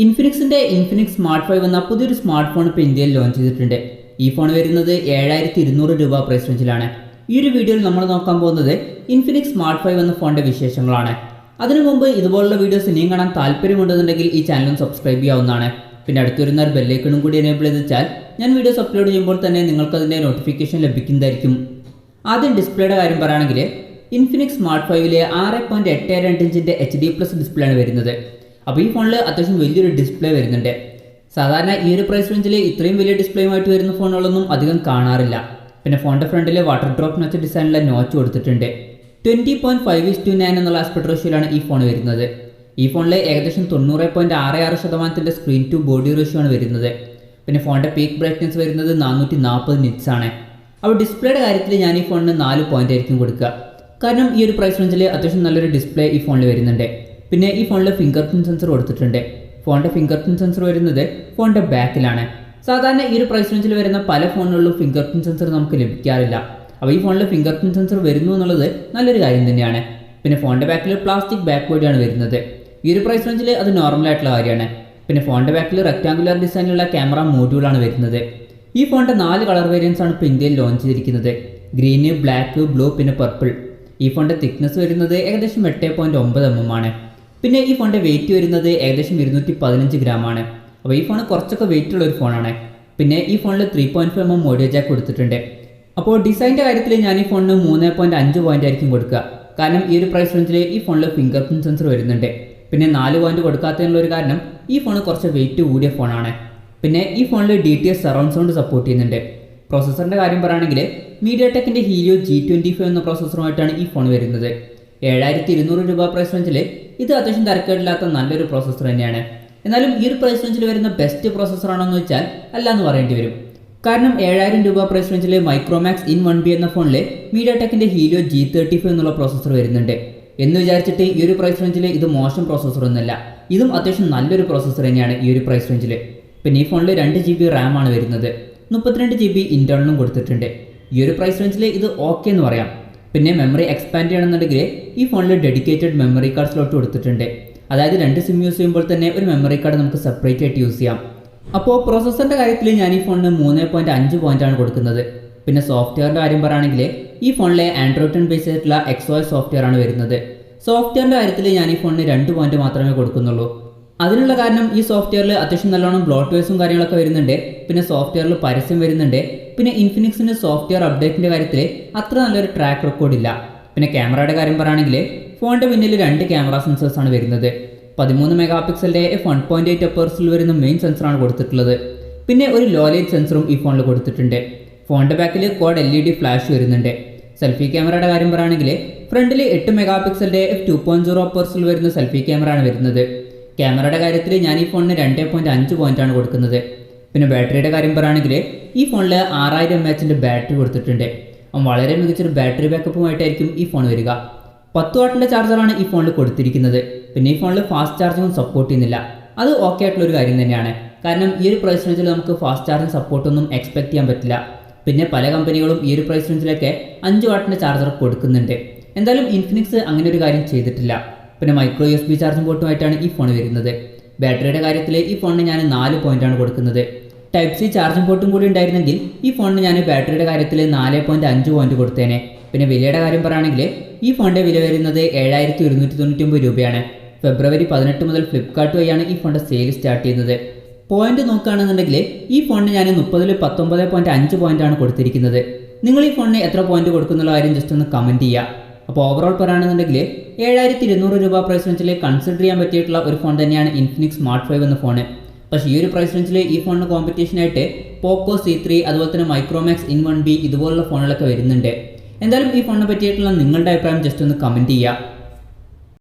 ഇൻഫിനിക്സിന്റെ Infinix smart 5 എന്ന പുതിയൊരു smart phone ഇപ്പോൾ ഇന്ത്യയിൽ ലോഞ്ച് ചെയ്തിട്ടുണ്ട്. ഈ ഫോൺ വരുന്നത് 7200 രൂപ പ്രൈസ് റേഞ്ചിലാണ്. ഈ ഒരു വീഡിയോയിൽ നമ്മൾ നോക്കാൻ പോകുന്നത് ഇൻഫിനിക്സ് സ്മാർട്ട് 5 എന്ന ഫോണിന്റെ വിശേഷങ്ങളാണ്. അതിനു മുമ്പ് ഇതുപോലുള്ള വീഡിയോസ് ഇനിയും കാണാൻ താല്പര്യമുണ്ടെന്നുണ്ടെങ്കിൽ ഈ ചാനലും സബ്സ്ക്രൈബ് ചെയ്യാവുന്നതാണ്. പിന്നെ അടുത്ത് വരുന്ന ഒരു ബെല്ലൈക്കണും കൂടി എനേബിൾ ചെയ്ത് വെച്ചാൽ ഞാൻ വീഡിയോസ് അപ്ലോഡ് ചെയ്യുമ്പോൾ തന്നെ നിങ്ങൾക്ക് അതിൻ്റെ നോട്ടിഫിക്കേഷൻ ലഭിക്കുന്നതായിരിക്കും. ആദ്യം ഡിസ്പ്ലേയുടെ കാര്യം പറയുകയാണെങ്കിൽ ഇൻഫിനിക്സ് സ്മാർട്ട് 5 6.82 ഇഞ്ചിൻ്റെ HD+ ഡിസ്പ്ലേ ആണ് വരുന്നത്. അപ്പോൾ ഈ ഫോണിൽ അത്യാവശ്യം വലിയൊരു ഡിസ്പ്ലേ വരുന്നുണ്ട്. സാധാരണ ഈ ഒരു പ്രൈസ് റേഞ്ചിൽ ഇത്രയും വലിയ ഡിസ്പ്ലേയുമായിട്ട് വരുന്ന ഫോണുകളൊന്നും അധികം കാണാറില്ല. പിന്നെ ഫോണിൻ്റെ ഫ്രണ്ടിൽ വാട്ടർ ഡ്രോപ്പ് നോച്ച് ഡിസൈനിലുള്ള നോച്ച് കൊടുത്തിട്ടുണ്ട്. 20.5:9 എന്നുള്ള ആസ്പെക്ട് റേഷ്യോയിലാണ് ഈ ഫോൺ വരുന്നത്. ഈ ഫോണിൽ ഏകദേശം 90.66% സ്ക്രീൻ ടു ബോഡി റേഷ്യോ ആണ് വരുന്നത്. പിന്നെ ഫോണിൻ്റെ പീക്ക് ബ്രൈറ്റ്നസ് വരുന്നത് 440 നിറ്റ്സ് ആണ്. അപ്പോൾ ഡിസ്പ്ലേയുടെ കാര്യത്തിൽ ഞാൻ ഈ ഫോണിന് 4 പോയിന്റ് ആയിരിക്കും കൊടുക്കുക. കാരണം ഈ ഒരു പ്രൈസ് റേഞ്ചിൽ അത്യാവശ്യം നല്ലൊരു ഡിസ്പ്ലേ ഈ ഫോണിൽ വരുന്നുണ്ട്. പിന്നെ ഈ ഫോണിൽ ഫിംഗർ പ്രിന്റ് സെൻസർ കൊടുത്തിട്ടുണ്ട്. ഫോണിൻ്റെ ഫിംഗർ പ്രിന്റ് സെൻസർ വരുന്നത് ഫോണിൻ്റെ ബാക്കിലാണ്. സാധാരണ ഈ ഒരു പ്രൈസ് റേഞ്ചിൽ വരുന്ന പല ഫോണുകളിലും ഫിംഗർ പ്രിന്റ് സെൻസർ നമുക്ക് ലഭിക്കാറില്ല. അപ്പോൾ ഈ ഫോണിൽ ഫിംഗർ പ്രിന്റ് സെൻസർ വരുന്നു എന്നുള്ളത് നല്ലൊരു കാര്യം തന്നെയാണ്. പിന്നെ ഫോണിൻ്റെ ബാക്കിൽ പ്ലാസ്റ്റിക് ബാക്ക് ബോഡിയാണ് വരുന്നത്. ഈ ഒരു പ്രൈസ് റേഞ്ചിൽ അത് നോർമൽ ആയിട്ടുള്ള കാര്യമാണ്. പിന്നെ ഫോണിൻ്റെ ബാക്കിൽ റെക്ടാങ്കുലർ ഡിസൈനിലുള്ള ക്യാമറ മോഡ്യൂളാണ് വരുന്നത്. ഈ ഫോണിൻ്റെ 4 കളർ വേരിയൻസ് ആണ് ഇപ്പോൾ ഇന്ത്യയിൽ ലോഞ്ച് ചെയ്തിരിക്കുന്നത്. ഗ്രീന്, ബ്ലാക്ക്, ബ്ലൂ, പിന്നെ പർപ്പിൾ. ഈ ഫോണിൻ്റെ തിക്നെസ് വരുന്നത് ഏകദേശം 8.9 mm ആണ്. പിന്നെ ഈ ഫോണിൻ്റെ വെയിറ്റ് വരുന്നത് ഏകദേശം 215 gram ആണ്. അപ്പോൾ ഈ ഫോൺ കുറച്ചൊക്കെ വെയിറ്റ് ഉള്ള ഒരു ഫോണാണ്. പിന്നെ ഈ ഫോണിൽ 3.5 mm ഓഡിയോ ജാക്ക് കൊടുത്തിട്ടുണ്ട്. അപ്പോൾ ഡിസൈൻ്റെ കാര്യത്തിൽ ഞാൻ ഈ ഫോണിന് 3.5 പോയിന്റ് ആയിരിക്കും കൊടുക്കുക. കാരണം ഈ ഒരു പ്രൈസ് റേഞ്ചിൽ ഈ ഫോണിൽ ഫിംഗർ പ്രിന്റ് സെൻസർ വരുന്നുണ്ട്. പിന്നെ 4 പോയിന്റ് കൊടുക്കാത്തതിനുള്ള ഒരു കാരണം ഈ ഫോൺ കുറച്ച് വെയിറ്റ് കൂടിയ ഫോണാണ്. പിന്നെ ഈ ഫോണിൽ DTS സറൗണ്ട് സൗണ്ട് സപ്പോർട്ട് ചെയ്യുന്നുണ്ട്. പ്രോസസ്സറിൻ്റെ കാര്യം പറയുകയാണെങ്കിൽ mediatekന്റെ helio G25 എന്ന പ്രോസസ്സറുമായിട്ടാണ് ഈ ഫോൺ വരുന്നത്. 7200 രൂപ പ്രൈസ് റേഞ്ചിൽ ഇത് അത്യാവശ്യം തരക്കേടില്ലാത്ത നല്ലൊരു പ്രോസസ്സർ തന്നെയാണ്. എന്നാലും ഈ ഒരു പ്രൈസ് റേഞ്ചിൽ വരുന്ന ബെസ്റ്റ് പ്രോസസ്സർ ആണോ എന്ന് വെച്ചാൽ അല്ല എന്ന് പറയേണ്ടി വരും. കാരണം 7000 രൂപ പ്രൈസ് റേഞ്ചിൽ മൈക്രോമാക്സ് ഇൻ 1B എന്ന ഫോണിൽ mediatekന്റെ helio G35 എന്നുള്ള പ്രോസസ്സർ വരുന്നുണ്ട്. എന്ന് വിചാരിച്ചിട്ട് ഈ ഒരു പ്രൈസ് റേഞ്ചിൽ ഇത് മോശം പ്രോസസ്സർ ഒന്നുമല്ല. ഇതും അത്യാവശ്യം നല്ലൊരു പ്രോസസ്സർ തന്നെയാണ് ഈ ഒരു പ്രൈസ് റേഞ്ചിൽ. പിന്നെ ഈ ഫോണിൽ 2 GB റാം ആണ് വരുന്നത്. 32 GB ഇന്റേണലും കൊടുത്തിട്ടുണ്ട്. ഈ ഒരു പ്രൈസ് റേഞ്ചിൽ ഇത് ഓക്കെ എന്ന് പറയാം. പിന്നെ മെമ്മറി എക്സ്പാൻഡ് ചെയ്യണമെന്നുണ്ടെങ്കിൽ ഈ ഫോണിൽ ഡെഡിക്കേറ്റഡ് മെമ്മറി കാർഡ് സ്ലോട്ട് കൊടുത്തിട്ടുണ്ട്. അതായത് 2 സിം യൂസ് ചെയ്യുമ്പോൾ തന്നെ ഒരു മെമ്മറി കാർഡ് നമുക്ക് സെപ്പറേറ്റ് ആയിട്ട് യൂസ് ചെയ്യാം. അപ്പോൾ പ്രോസസ്സറിൻ്റെ കാര്യത്തിൽ ഞാൻ ഈ ഫോണിന് 3.5 പോയിന്റാണ് കൊടുക്കുന്നത്. പിന്നെ സോഫ്റ്റ്വെയറിൻ്റെ കാര്യം പറയുകയാണെങ്കിൽ ഈ ഫോണിലെ ആൻഡ്രോയിഡ് 10 ബേസ് ആയിട്ടുള്ള XOS സോഫ്റ്റ്വെയർ ആണ് വരുന്നത്. സോഫ്റ്റ്വെയറിൻ്റെ കാര്യത്തിൽ ഞാൻ ഈ ഫോണിന് 2 പോയിന്റ് മാത്രമേ കൊടുക്കുന്നുള്ളൂ. അതിനുള്ള കാരണം ഈ സോഫ്റ്റ്വെയറിൽ അത്യാവശ്യം നല്ലോണം ബ്ലോട്ട്വെയർസും കാര്യങ്ങളൊക്കെ വരുന്നുണ്ട്. പിന്നെ സോഫ്റ്റ്വെയറിൽ പരസ്യം വരുന്നുണ്ട്. പിന്നെ ഇൻഫിനിക്സിന് സോഫ്റ്റ്വെയർ അപ്ഡേറ്റിൻ്റെ കാര്യത്തിൽ അത്ര നല്ലൊരു ട്രാക്ക് റെക്കോർഡ് ഇല്ല. പിന്നെ ക്യാമറയുടെ കാര്യം പറയുകയാണെങ്കിൽ ഫോണിൻ്റെ പിന്നിൽ 2 ക്യാമറ സെൻസേഴ്സ് ആണ് വരുന്നത്. 13 മെഗാപിക്സലിൻ്റെ f1.8 അപ്പേഴ്സിൽ വരുന്ന മെയിൻ സെൻസറാണ് കൊടുത്തിട്ടുള്ളത്. പിന്നെ ഒരു ലോ ലൈറ്റ് സെൻസറും ഈ ഫോണിൽ കൊടുത്തിട്ടുണ്ട്. ഫോണിൻ്റെ ബാക്കിൽ ക്വാഡ് LED ഫ്ലാഷ് വരുന്നുണ്ട്. സെൽഫി ക്യാമറയുടെ കാര്യം പറയുകയാണെങ്കിൽ ഫ്രണ്ടിൽ 8 മെഗാപിക്സലിൻ്റെ f2.0 അപ്പേഴ്സിൽ വരുന്ന സെൽഫി ക്യാമറ ആണ് വരുന്നത്. ക്യാമറയുടെ കാര്യത്തിൽ ഞാൻ ഈ ഫോണിന് 2.5 പോയിന്റാണ് കൊടുക്കുന്നത്. പിന്നെ ബാറ്ററിയുടെ കാര്യം പറയുകയാണെങ്കിൽ ഈ ഫോണിൽ 6000 mAh ബാറ്ററി കൊടുത്തിട്ടുണ്ട്. വളരെ മികച്ചൊരു ബാറ്ററി ബാക്കപ്പുമായിട്ടായിരിക്കും ഈ ഫോൺ വരിക. 10 വാട്ടിൻ്റെ ചാർജറാണ് ഈ ഫോണിൽ കൊടുത്തിരിക്കുന്നത്. പിന്നെ ഈ ഫോണിൽ ഫാസ്റ്റ് ചാർജിങ്ങും സപ്പോർട്ട് ചെയ്യുന്നില്ല. അത് ഓക്കെ ആയിട്ടുള്ളൊരു കാര്യം തന്നെയാണ്. കാരണം ഈ ഒരു പ്രൈസ് റേഞ്ചിൽ നമുക്ക് ഫാസ്റ്റ് ചാർജിങ് സപ്പോർട്ടൊന്നും എക്സ്പെക്ട് ചെയ്യാൻ പറ്റില്ല. പിന്നെ പല കമ്പനികളും ഈ ഒരു പ്രൈസ് റേഞ്ചിലൊക്കെ 5 വാട്ടിൻ്റെ ചാർജർ കൊടുക്കുന്നുണ്ട്. എന്തായാലും ഇൻഫിനിക്സ് അങ്ങനെ ഒരു കാര്യം ചെയ്തിട്ടില്ല. പിന്നെ മൈക്രോ USB ചാർജിംഗ് പോർട്ടുമായിട്ടാണ് ഈ ഫോൺ വരുന്നത്. ബാറ്ററിയുടെ കാര്യത്തിൽ ഈ ഫോണിന് ഞാൻ 4 പോയിന്റാണ് കൊടുക്കുന്നത്. Type C ചാർജിംഗ് പോർട്ടും കൂടി ഉണ്ടായിരുന്നെങ്കിൽ ഈ ഫോണിന് ഞാൻ ബാറ്ററിയുടെ കാര്യത്തിൽ 4.5 പോയിന്റ് കൊടുത്തേനെ. പിന്നെ വിലയുടെ കാര്യം പറയുകയാണെങ്കിൽ ഈ ഫോണിൻ്റെ വില വരുന്നത് 7199 രൂപയാണ്. ഫെബ്രുവരി 18 മുതൽ ഫ്ലിപ്കാർട്ട് വഴിയാണ് ഈ ഫോണിൻ്റെ സെയിൽ സ്റ്റാർട്ട് ചെയ്യുന്നത്. പോയിന്റ് നോക്കുകയാണെന്നുണ്ടെങ്കിൽ ഈ ഫോണിന് ഞാൻ 30ൽ 19.5 പോയിന്റാണ് കൊടുത്തിരിക്കുന്നത്. നിങ്ങൾ ഈ ഫോണിന് എത്ര പോയിന്റ് കൊടുക്കുന്നുള്ള കാര്യം ജസ്റ്റ് ഒന്ന് കമൻറ്റ് ചെയ്യുക. അപ്പോൾ ഓവറോൾ പറയുകയാണെന്നുണ്ടെങ്കിൽ 7200 രൂപ പ്രൈസ് റേഞ്ചിൽ കൺസിഡർ ചെയ്യാൻ പറ്റിയിട്ടുള്ള ഒരു ഫോൺ തന്നെയാണ് ഇൻഫിനിക്സ് സ്മാർട്ട് 5 എന്ന ഫോൺ. പക്ഷേ ഈ ഒരു പ്രൈസ് റേഞ്ചിൽ ഈ ഫോണിന് കോമ്പറ്റീഷനായിട്ട് പോക്കോ C3 അതുപോലെ തന്നെ മൈക്രോമാക്സ് ഇൻ 1B ഇതുപോലുള്ള ഫോണുകളൊക്കെ വരുന്നുണ്ട്. എന്തായാലും ഈ ഫോണിനെ പറ്റിയിട്ടുള്ള നിങ്ങളുടെ അഭിപ്രായം ജസ്റ്റ് ഒന്ന് കമൻറ്റ് ചെയ്യുക.